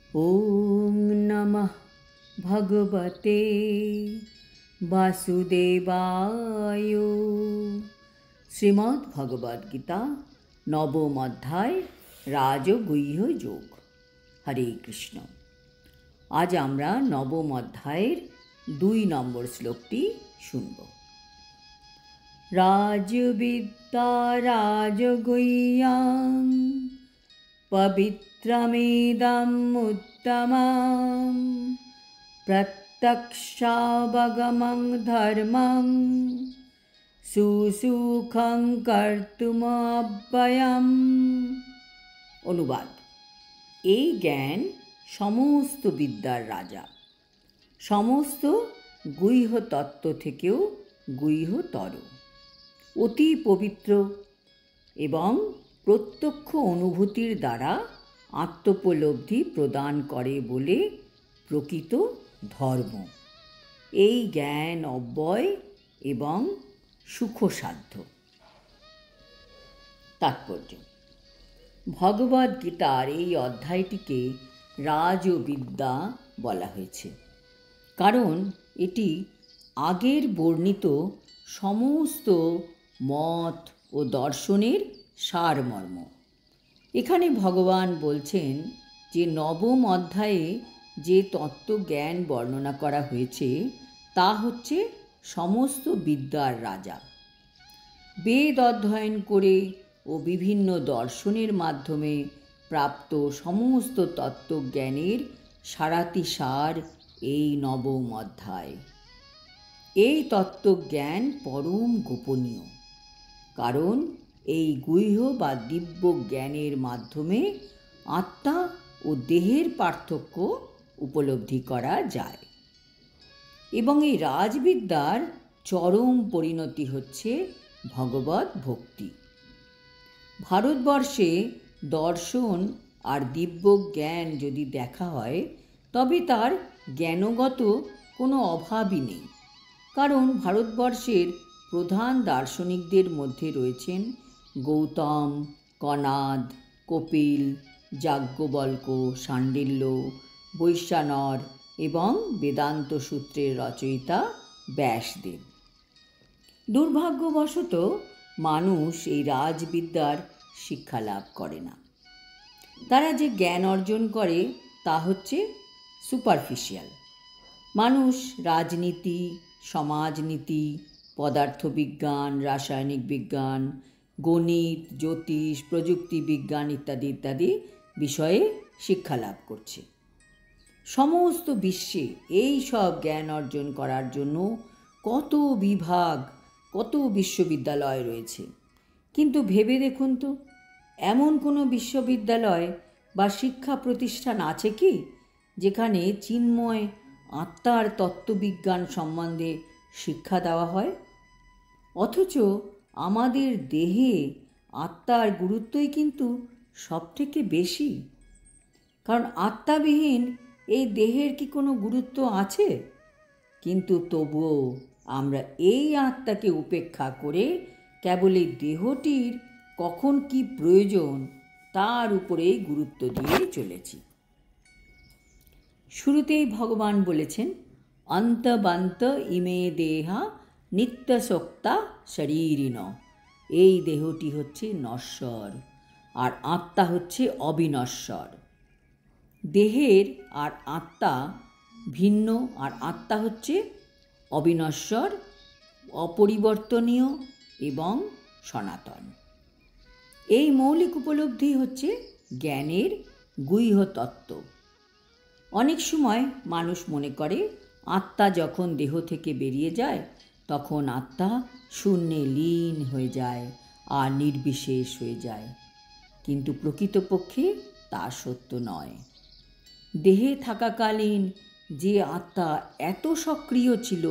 ॐ नमः भगवते वासुदेवाय। শ্রীমদ্ ভগবদ্গীতা নবম অধ্যায় রাজগুহ্য যোগ। হরে কৃষ্ণ। আজ আমরা নবম অধ্যায়ের 2 নম্বর শ্লোকটি শুনব। রাজবিদ্যা রাজগুহ্যাং পবিত্রমেদम् উত্তমং প্রত্যক্ষাবগমং ধর্মং সুসুখং কর্তুমব্যয়ম। অনুবাদ: এই জ্ঞান সমস্ত বিদ্যার রাজা, সমস্ত গুহ্য তত্ত্ব থেকেও গুহ্যতর, অতি পবিত্র এবং প্রত্যক্ষ অনুভূতির দ্বারা আত্মোপলব্ধি প্রদান করে বলে প্রকৃত ধর্ম। এই জ্ঞান অব্যয় এবং সুখসাধ্য। তাৎপর্য: ভগবদ্গীতার এই অধ্যায়টিকে রাজবিদ্যা বলা হয়েছে, কারণ এটি আগের বর্ণিত সমস্ত মত ও দর্শনের সারমর্ম। এখানে ভগবান বলছেন যে নবম অধ্যায়ে যে তত্ত্বজ্ঞান বর্ণনা করা হয়েছে তা হচ্ছে সমস্ত বিদ্যার রাজা। বেদ অধ্যয়ন করে ও বিভিন্ন দর্শনের মাধ্যমে প্রাপ্ত সমস্ত তত্ত্বজ্ঞানের সারাতিসার এই নবম অধ্যায়। এই তত্ত্বজ্ঞান পরম গোপনীয়, কারণ এই গুহ্য বা দিব্য জ্ঞানের মাধ্যমে আত্মা ও দেহের পার্থক্য উপলব্ধি করা যায়। এবং এই রাজবিদ্যার চরম পরিণতি হচ্ছে ভগবত ভক্তি। ভারতবর্ষে দর্শন আর দিব্য জ্ঞান যদি দেখা হয় তবে তার জ্ঞানগত কোনো অভাবই নেই, কারণ ভারতবর্ষের প্রধান দার্শনিকদের মধ্যে রয়েছেন গৌতম, কনাদ, কপিল, যাজ্ঞবল্ক্য, শাণ্ডিল্য, বৈশ্বানর এবং বেদান্ত সূত্রের রচয়িতা ব্যাসদেব। দুর্ভাগ্যবশত মানুষ এই রাজবিদ্যার শিক্ষা লাভ করে না। তারা যে জ্ঞান অর্জন করে তা হচ্ছে সুপারফিশিয়াল। মানুষ রাজনীতি, সমাজনীতি, পদার্থবিজ্ঞান, রাসায়নিক বিজ্ঞান, গণিত, জ্যোতিষ, প্রযুক্তি বিজ্ঞান ইত্যাদি ইত্যাদি বিষয়ে শিক্ষা লাভ করছে। সমস্ত বিশ্বে এই সব জ্ঞান অর্জন করার জন্য কত বিভাগ, কত বিশ্ববিদ্যালয় রয়েছে, কিন্তু ভেবে দেখুন তো, এমন কোনো বিশ্ববিদ্যালয় বা শিক্ষা প্রতিষ্ঠান আছে কি যেখানে চিন্ময় আত্মার তত্ত্ববিজ্ঞান সম্বন্ধে শিক্ষা দেওয়া হয়? অথচ আমাদের দেহে আত্মার গুরুত্বই কিন্তু সবথেকে বেশি, কারণ আত্মাবিহীন এই দেহের কি কোনো গুরুত্ব আছে? কিন্তু তবুও আমরা এই আত্মাকে উপেক্ষা করে কেবল এই দেহটির কখন কি প্রয়োজন তার উপরেই গুরুত্ব দিয়ে চলেছি। শুরুতেই ভগবান বলেছেন, অন্তবন্ত ইমে দেহা নিত্যশোক্তা শরীরিণ। এই দেহটি হচ্ছে নশ্বর আর আত্মা হচ্ছে অবিনশ্বর। দেহের আর আত্মা ভিন্ন, আর আত্মা হচ্ছে অবিনশ্বর, অপরিবর্তনীয় এবং সনাতন। এই মৌলিক উপলব্ধি হচ্ছে জ্ঞানের গুহ্য তত্ত্ব। অনেক সময় মানুষ মনে করে আত্মা যখন দেহ থেকে বেরিয়ে যায় তখন আত্মা শূন্যে লীন হয়ে যায় আর নির্বিশেষ হয়ে যায়, কিন্তু প্রকৃতপক্ষে তা সত্য নয়। দেহে থাকাকালীন যে আত্মা এত সক্রিয় ছিল,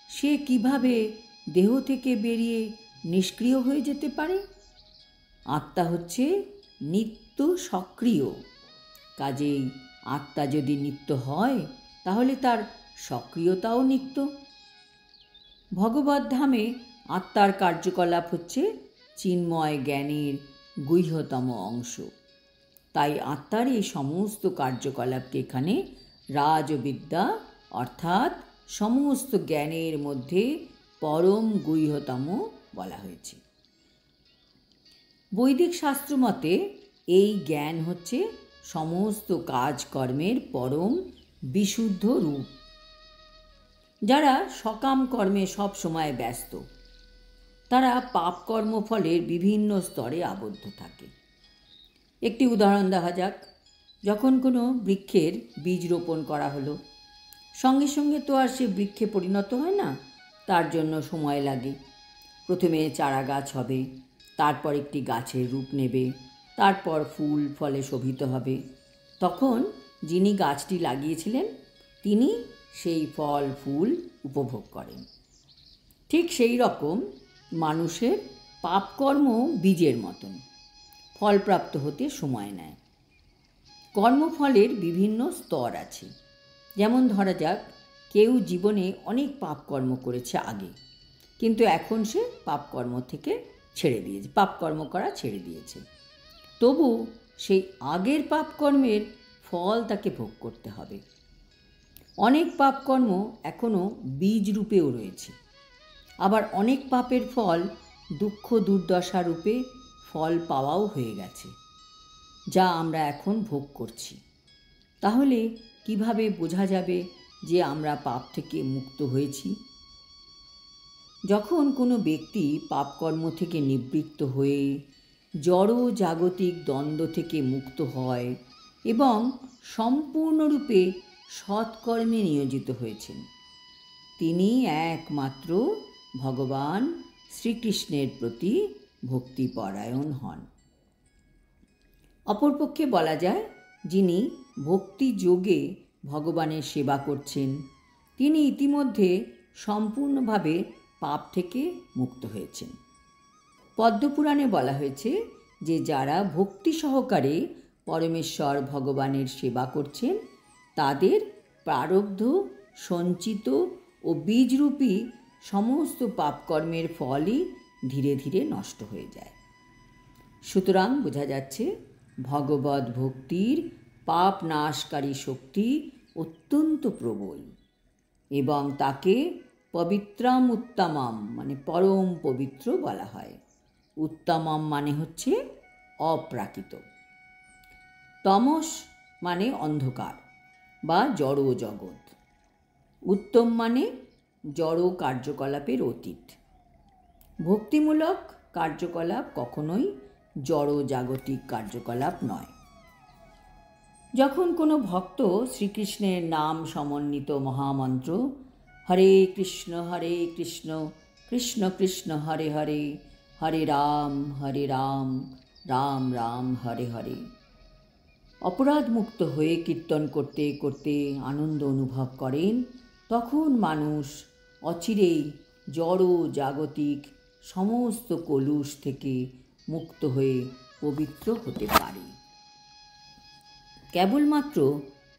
সে কিভাবে দেহ থেকে বেরিয়ে নিষ্ক্রিয় হয়ে যেতে পারে? আত্মা হচ্ছে নিত্য সক্রিয়, কাজেই আত্মা যদি নিত্য হয় তাহলে তার সক্রিয়তাও নিত্য। ভগবদ্ধামে আত্মার কার্যকলাপ হচ্ছে চিন্ময় জ্ঞানের গুহ্যতম অংশ। তাই আত্মার এই সমস্ত কার্যকলাপকে এখানে রাজবিদ্যা অর্থাৎ সমস্ত জ্ঞানের মধ্যে পরম গুহ্যতম বলা হয়েছে। বৈদিক শাস্ত্র মতে এই জ্ঞান হচ্ছে সমস্ত কাজকর্মের পরম বিশুদ্ধ রূপ। যারা সকাম কর্মে সব সময় ব্যস্ত, তারা পাপ কর্মফলের বিভিন্ন স্তরে আবদ্ধ থাকে। একটি উদাহরণ দেখা যাক। যখন কোনো বৃক্ষের বীজ রোপণ করা হলো, সঙ্গে সঙ্গে তো আর সে বৃক্ষে পরিণত হয় না, তার জন্য সময় লাগে। প্রথমে চারা গাছ হবে, তারপর একটি গাছের রূপ নেবে, তারপর ফুল ফলে শোভিত হবে। তখন যিনি গাছটি লাগিয়েছিলেন তিনি সেই ফল ফুল উপভোগ করেন। ঠিক সেই রকম মানুষের পাপকর্ম বীজের মতন, ফলপ্রাপ্ত হতে সময় নেয়। কর্মফলের বিভিন্ন স্তর আছে। যেমন ধরা যাক, কেউ জীবনে অনেক পাপকর্ম করেছে আগে, কিন্তু এখন সে পাপকর্ম থেকে পাপকর্ম করা ছেড়ে দিয়েছে। তবু সেই আগের পাপকর্মের ফল তাকে ভোগ করতে হবে। অনেক পাপকর্ম এখনও বীজ রূপেও রয়েছে, আবার অনেক পাপের ফল দুঃখ দুর্দশা রূপে ফল পাওয়াও হয়ে গেছে, যা আমরা এখন ভোগ করছি। তাহলে কিভাবে বোঝা যাবে যে আমরা পাপ থেকে মুক্ত হয়েছি? যখন কোনো ব্যক্তি পাপকর্ম থেকে নিবৃত্ত হয়ে জড় জাগতিক দ্বন্দ্ব থেকে মুক্ত হয় এবং সম্পূর্ণরূপে সৎকর্মে নিয়োজিত হয়েছেন, তিনি একমাত্র ভগবান শ্রীকৃষ্ণের প্রতি ভক্তিপরায়ণ হন। অপরপক্ষে বলা যায়, যিনি ভক্তি যোগে ভগবানের সেবা করছেন, তিনি ইতিমধ্যে সম্পূর্ণভাবে পাপ থেকে মুক্ত হয়েছেন। পদ্মপুরাণে বলা হয়েছে যে যারা ভক্তি সহকারে পরমেশ্বর ভগবানের সেবা করছেন, তাদের প্রারব্ধ সঞ্চিত ও বীজরূপী সমস্ত পাপকর্মের ফলই ধীরে ধীরে নষ্ট হয়ে যায়। সুতরাং বোঝা যাচ্ছে ভগবদ ভক্তির পাপ নাশকারী শক্তি অত্যন্ত প্রবল এবং তাকে পবিত্রম উত্তমম মানে পরম পবিত্র বলা হয়। উত্তমম মানে হচ্ছে অপ্রাকৃত। তমস মানে অন্ধকার বা জড় জগৎ। উত্তম মানে জড় কার্যকলাপের অতীত। ভক্তিমূলক কার্যকলাপ কখনোই জড় জাগতিক কার্যকলাপ নয়। যখন কোনো ভক্ত শ্রীকৃষ্ণের নাম সমন্বিত মহামন্ত্র হরে কৃষ্ণ কৃষ্ণ কৃষ্ণ হরে হরে, হরে রাম রাম রাম হরে হরে অপরাধমুক্ত হয়ে কীর্তন করতে করতে আনন্দ অনুভব করেন, তখন মানুষ অচিরেই জড় জাগতিক সমস্ত কলুষ থেকে মুক্ত হয়ে পবিত্র হতে পারে। কেবলমাত্র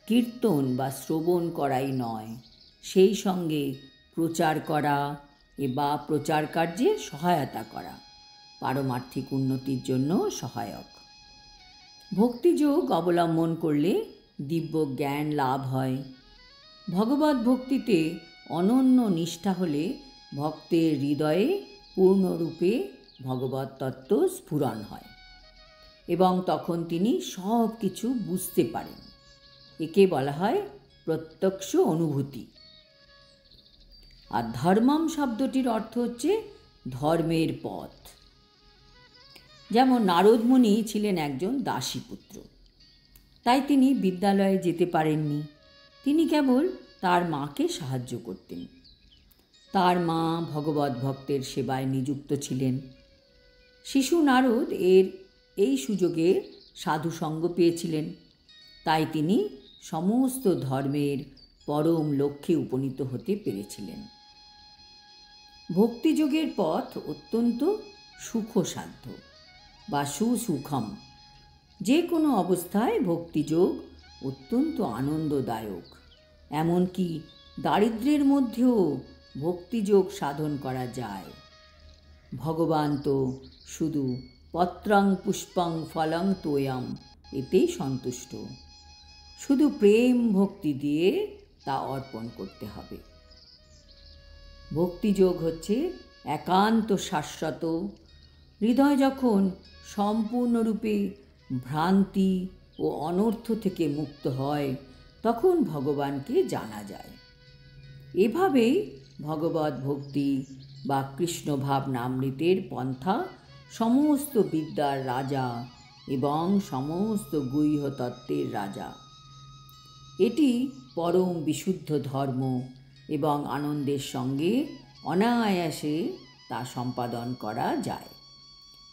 কীর্তন বা শ্রবণ করাই নয়, সেই সঙ্গে প্রচার করা বা প্রচার কার্যে সহায়তা করা পারমার্থিক উন্নতির জন্য সহায়ক। ভক্তিযোগ অবলম্বন করলে দিব্য জ্ঞান লাভ হয়। ভগবত ভক্তিতে অনন্য নিষ্ঠা হলে ভক্তের হৃদয়ে পূর্ণরূপে ভগবত তত্ত্ব স্ফুরণ হয় এবং তখন তিনি সব কিছু বুঝতে পারেন। একে বলা হয় প্রত্যক্ষ অনুভূতি। আর ধর্মম শব্দটির অর্থ হচ্ছে ধর্মের পথ। যেমন নারদ মুনি ছিলেন একজন দাসীপুত্র, তাই তিনি বিদ্যালয়ে যেতে পারেননি। তিনি কেবল তার মাকে সাহায্য করতেন। তার মা ভগবত ভক্তের সেবায় নিযুক্ত ছিলেন। শিশু নারদ এই সুযোগে সাধুসঙ্গ পেয়েছিলেন, তাই তিনি সমস্ত ধর্মের পরম লক্ষ্যে উপনীত হতে পেরেছিলেন। ভক্তিযোগের পথ অত্যন্ত সুখসাধ্য বা সুসুখম। যে কোনো অবস্থায় ভক্তিযোগ অত্যন্ত আনন্দদায়ক। এমনকি দারিদ্র্যের মধ্যেও ভক্তিযোগ সাধন করা যায়। ভগবান তো শুধু পত্রং পুষ্পং ফলং তোয়ম এতেই সন্তুষ্ট। শুধু প্রেম ভক্তি দিয়ে তা অর্পণ করতে হবে। ভক্তিযোগ হচ্ছে একান্ত শাশ্বত। হৃদয় যখন সম্পূর্ণরূপে ভ্রান্তি ও অনর্থ থেকে মুক্ত হয়, তখন ভগবানকে জানা যায়। এভাবেই ভগবত ভক্তি বা কৃষ্ণভাব নামৃতের পন্থা সমস্ত বিদ্যার রাজা এবং সমস্ত গুহ্য তত্ত্বের রাজা। এটি পরম বিশুদ্ধ ধর্ম এবং আনন্দের সঙ্গে অনায়াসে তা সম্পাদন করা যায়।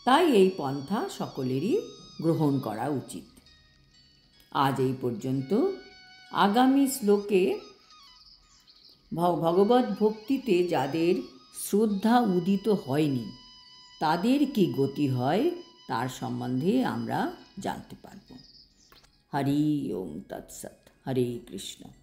তাই এই পন্থা সকলেরই গ্রহণ করা উচিত। আজ এই পর্যন্ত। আগামী শ্লোকে ভগবত ভক্তিতে যাদের শ্রদ্ধা উদিত হয়নি তাদের কি গতি হয় তার সম্বন্ধে আমরা জানতে পারব। হরি ওম তৎসৎ। হরে কৃষ্ণ।